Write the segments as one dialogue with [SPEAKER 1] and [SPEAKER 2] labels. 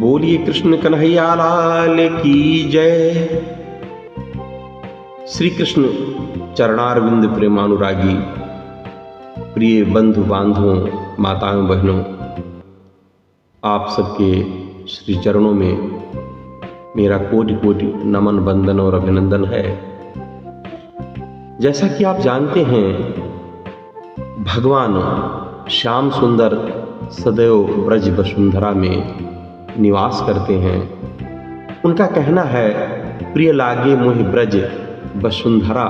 [SPEAKER 1] बोलिए कृष्ण कन्हैया लाल की जय। श्री कृष्ण चरणारविंद प्रेमानुरागी प्रिय बंधु बांधवों, माताओं बहनों, आप सबके श्री चरणों में मेरा कोटि कोटि नमन वंदन और अभिनंदन है। जैसा कि आप जानते हैं, भगवान श्याम सुंदर सदैव ब्रज वसुंधरा में निवास करते हैं। उनका कहना है, प्रिय लागे मोहि ब्रज वसुंधरा।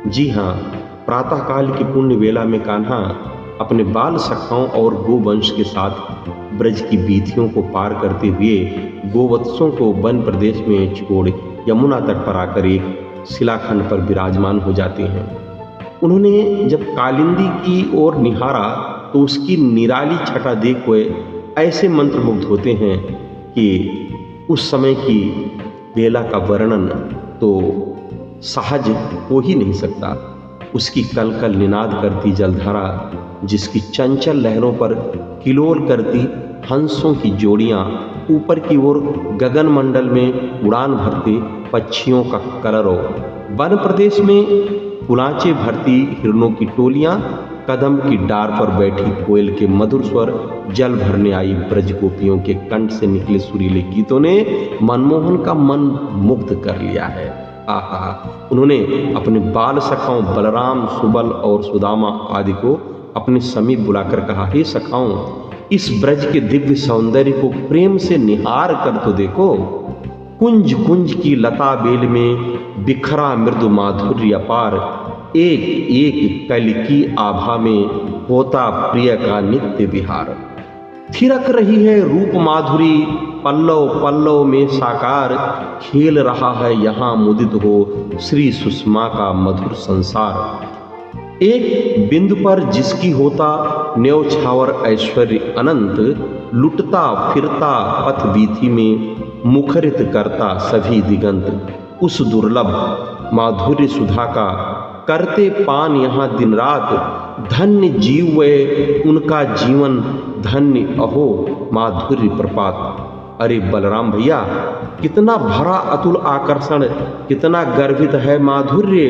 [SPEAKER 1] जी हाँ, प्रातःकाल की पुण्य वेला में कान्हा अपने बाल सखाओं और गोवंश के साथ ब्रज की बीथियों को पार करते हुए गोवत्सों को वन प्रदेश में छोड़ यमुना तट पर आकर एक शिलाखंड पर विराजमान हो जाते हैं। उन्होंने जब कालिंदी की ओर निहारा तो उसकी निराली छटा देख हुए ऐसे मंत्रमुग्ध होते हैं कि उस समय की बेला का वर्णन तो सहज हो ही नहीं सकता। उसकी कल कल निनाद करती जलधारा, जिसकी चंचल लहरों पर किलोल करती हंसों की जोड़ियां, ऊपर की ओर गगन मंडल में उड़ान भरते पक्षियों का कलरव, वन प्रदेश में कुलाचे भरती हिरणों की टोलियां, कदम की डार पर बैठी कोयल के मधुर स्वर, जल भरने आई ब्रज गोपियों के कंठ से निकले सुरीले गीतों ने मनमोहन का मन मुग्ध कर लिया है। आहा, उन्होंने अपने बाल सखाओं बलराम, सुबल और सुदामा आदि को अपने समीप बुलाकर कहा, हे सखाओं, इस ब्रज के दिव्य सौंदर्य को प्रेम से निहार कर तो देखो। कुंज कुंज की लता बेल में बिखरा मृदु माधुर्य अपार, एक एक कल की आभा में होता प्रिय का नित्य विहार। थिरक रही है रूप माधुरी पल्लव पल्लव में साकार, खेल रहा है यहाँ मुदित हो श्री सुषमा का मधुर संसार। एक बिंदु पर जिसकी होता न्यौछावर ऐश्वर्य अनंत, लुटता फिरता पथ बीथी में मुखरित करता सभी दिगंत। उस दुर्लभ माधुर्य सुधा का करते पान यहाँ दिन रात, धन्य जीव वे उनका जीवन धन्य अहो माधुर्य प्रपात। अरे बलराम भैया, कितना भरा अतुल आकर्षण, कितना गर्वित है माधुर्य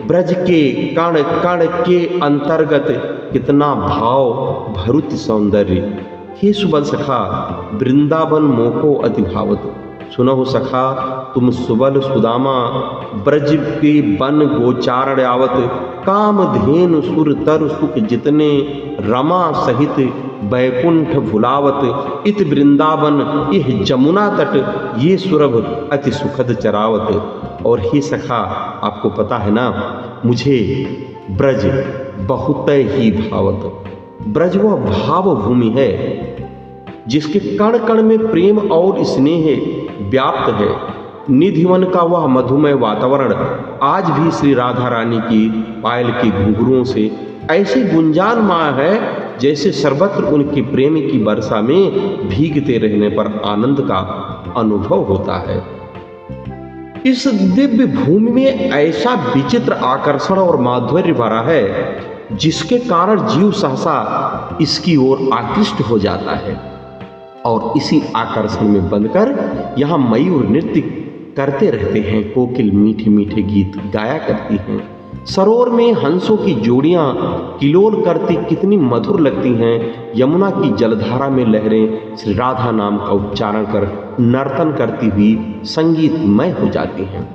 [SPEAKER 1] ब्रज के कण कण के अंतर्गत, कितना भाव भरुत सौंदर्य। हे सुबल सखा, वृंदावन मोको अति भावत। सुनहु सखा तुम सुबल सुदामा, ब्रज के वन गोचारण आवत, काम धेनु सुर तर सुख जितने, रमा सहित बैकुंठ भुलावत। इत वृंदावन यह जमुना तट, ये सुरभ अति सुखद चरावत। और ही सखा, आपको पता है ना, मुझे ब्रज बहुत ही भावत। ब्रज वह भाव भूमि है जिसके कण कण में प्रेम और स्नेह व्याप्त है। निधिवन का वह मधुमय वातावरण आज भी श्री राधा रानी की पायल के घुंघरुओं से ऐसे गुंजानमय है जैसे सर्वत्र उनके प्रेम की वर्षा में भीगते रहने पर आनंद का अनुभव होता है। इस दिव्य भूमि में ऐसा विचित्र आकर्षण और माधुर्य भरा है जिसके कारण जीव सहसा इसकी ओर आकृष्ट हो जाता है और इसी आकर्षण में बंधकर यहाँ मयूर नृत्य करते रहते हैं, कोकिल मीठे मीठे गीत गाया करती हैं, सरोवर में हंसों की जोड़ियां किलोल करती कितनी मधुर लगती हैं। यमुना की जलधारा में लहरें श्री राधा नाम का उच्चारण कर नर्तन करती हुई संगीतमय हो जाती हैं।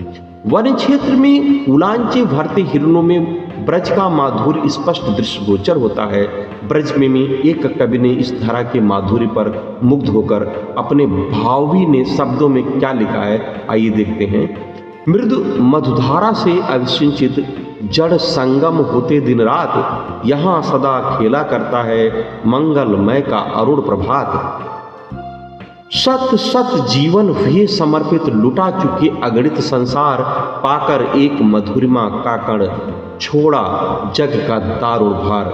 [SPEAKER 1] वन क्षेत्र में उलांचे भरते हिरणों में ब्रज का माधुर्य स्पष्ट दृश्य गोचर होता है। ब्रज में एक कवि ने इस धारा के माधुर्य पर मुग्ध होकर अपने भावी ने शब्दों में क्या लिखा है, आइए देखते हैं। मृदु मधुधारा से अभिसिंचित जड़ संगम होते दिन रात, यहाँ सदा खेला करता है मंगलमय का अरुण प्रभात। सत सत जीवन हुए समर्पित, लुटा चुके अगणित संसार, पाकर एक मधुरिमा का कण छोड़ा जग का दारुण भार।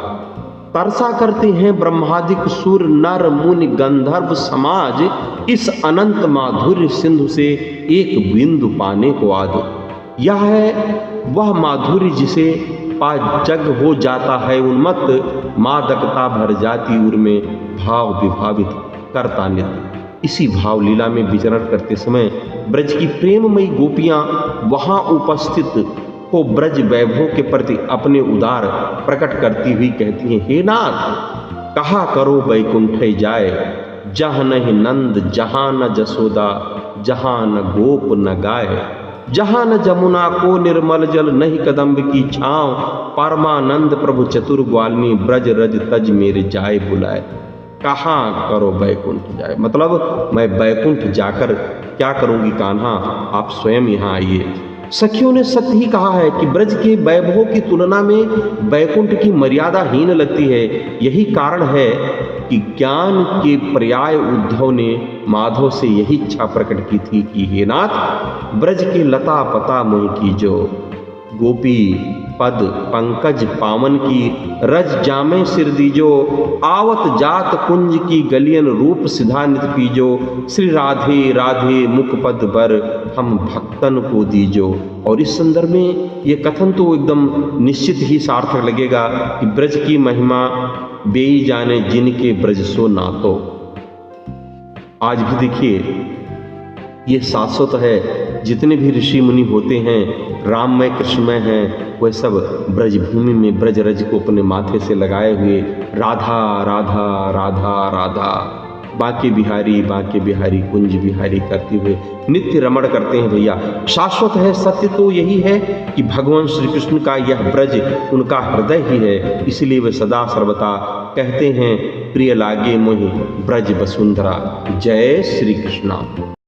[SPEAKER 1] तरसा करते हैं ब्रह्मादिक सुर नर मुनि गंधर्व समाज, इस अनंत माधुर्य सिंधु से एक बिंदु पाने को आद। यह है वह माधुर्य जिसे पा जग हो जाता है उन्मत्त, मादकता भर जाती उर में भाव विभावित करता नित्य। इसी भाव लीला में विचरण करते समय ब्रज की प्रेममयी गोपियां वहां उपस्थित को ब्रज वैभव के प्रति अपने उदार प्रकट करती हुई कहती हैं, हे नाथ, कहा करो बैकुंठ जाए, जहाँ नहीं नंद, जहाँ न जसोदा, जहाँ न गोप न गाय, जहाँ न जमुना को निर्मल जल, नहीं कदम्ब की छाँव, परमानंद प्रभु चतुर ग्वाल्मी, ब्रज रज तज मेरे जाए बुलाए। कहाँ करो बैकुंठ जाए, मतलब मैं बैकुंठ जाकर क्या करूंगी कान्हा, आप स्वयं यहाँ आइए। सखियों ने सत्य ही कहा है कि ब्रज के वैभवों की तुलना में बैकुंठ की मर्यादा हीन लगती है। यही कारण है कि ज्ञान के पर्याय उद्धव ने माधव से यही इच्छा प्रकट की थी कि हे नाथ, ब्रज के लता पता मोह की जो, गोपी पद पंकज पावन की, रज जामे सिर दीजो, आवत जात कुंज की गलियन, रूप सिधा नित पीजो, श्री राधे राधे मुख पद बर, हम भक्तन को दीजो। और इस संदर्भ में ये कथन तो एकदम निश्चित ही सार्थक लगेगा कि ब्रज की महिमा बेई जाने जिनके ब्रज सो नातो। आज भी देखिए ये शाश्वत है, जितने भी ऋषि मुनि होते हैं राममय कृष्णमय हैं, वह सब ब्रज भूमि में ब्रज रज को अपने माथे से लगाए हुए राधा राधा राधा राधा, बाके बिहारी कुंज बिहारी करते हुए नित्य रमण करते हैं। भैया शाश्वत है, सत्य तो यही है कि भगवान श्री कृष्ण का यह ब्रज उनका हृदय ही है, इसलिए वे सदा सर्वदा कहते हैं, प्रिय लागे मोहि ब्रज वसुंधरा। जय श्री कृष्णा।